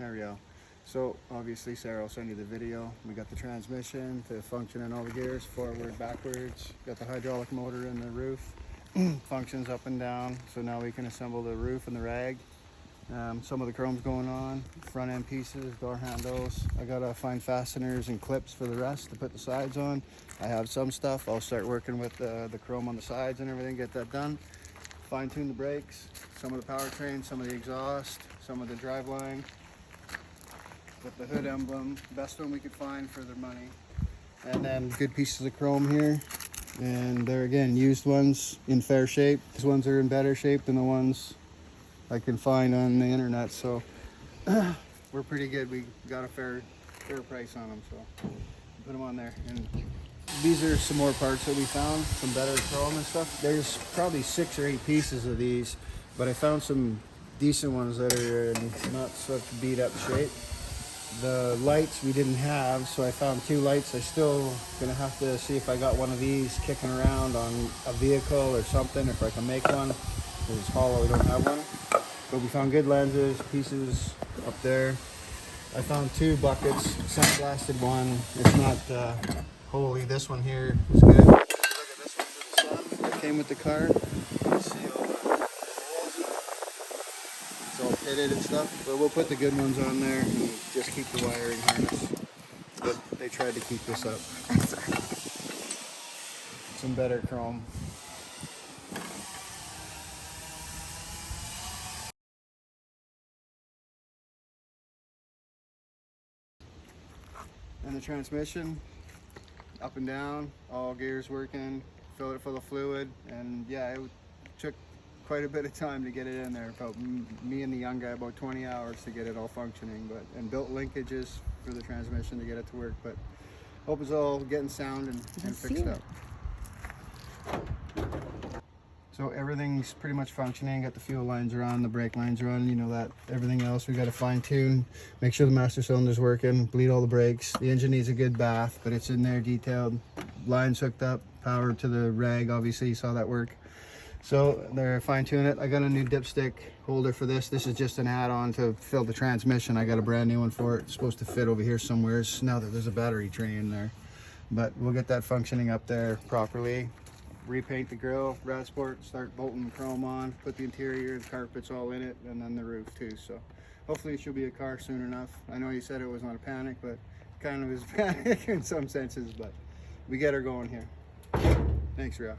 There we go. So obviously Sarah will send you the video. We got the transmission to function in all the gears, forward, backwards. Got the hydraulic motor in the roof. Functions up and down. So now we can assemble the roof and the rag. Some of the chrome's going on, front end pieces, door handles. I gotta find fasteners and clips for the rest to put the sides on. I have some stuff. I'll start working with the chrome on the sides and everything, get that done. Fine tune the brakes, some of the powertrain, some of the exhaust, some of the driveline. With the hood emblem, best one we could find for their money. And then good pieces of chrome here. And there again, used ones in fair shape. These ones are in better shape than the ones I can find on the internet, so we're pretty good. We got a fair price on them, so put them on there. And these are some more parts that we found, some better chrome and stuff. There's probably 6 or 8 pieces of these, but I found some decent ones that are in not such beat up shape. The lights we didn't have, so I found 2 lights. I still gonna have to see if I got one of these kicking around on a vehicle or something, if I can make one. It's hollow, we don't have one. But we found good lenses, pieces up there. I found 2 buckets, sandblasted one. It's not holy. This one here is good. Look at this one for the sun that came with the car. You see all the holes in it. It's all pitted and stuff. But we'll put the good ones on there and just keep the wiring harness. But they tried to keep this up. Some better chrome. And the transmission, up and down, all gears working, filled it full of fluid, and yeah, it took quite a bit of time to get it in there. About me and the young guy, about 20 hours to get it all functioning, and built linkages for the transmission to get it to work. But hope it's all getting sound and fixed up. So everything's pretty much functioning. Got the fuel lines are on, the brake lines are on, you know that. Everything else we got to fine tune, make sure the master cylinder's working, bleed all the brakes. The engine needs a good bath, but it's in there detailed. Lines hooked up, power to the rag, obviously you saw that work. So they're fine tuning it. I got a new dipstick holder for this. This is just an add-on to fill the transmission. I got a brand new one for it. It's supposed to fit over here somewhere. Now that there's a battery tray in there. But we'll get that functioning up there properly. Repaint the grill, Rasport, start bolting the chrome on, put the interior, the carpets all in it, and then the roof too. So hopefully it should be a car soon enough. I know you said it was not a panic, but kind of is a panic in some senses, but we get her going here. Thanks, Ria.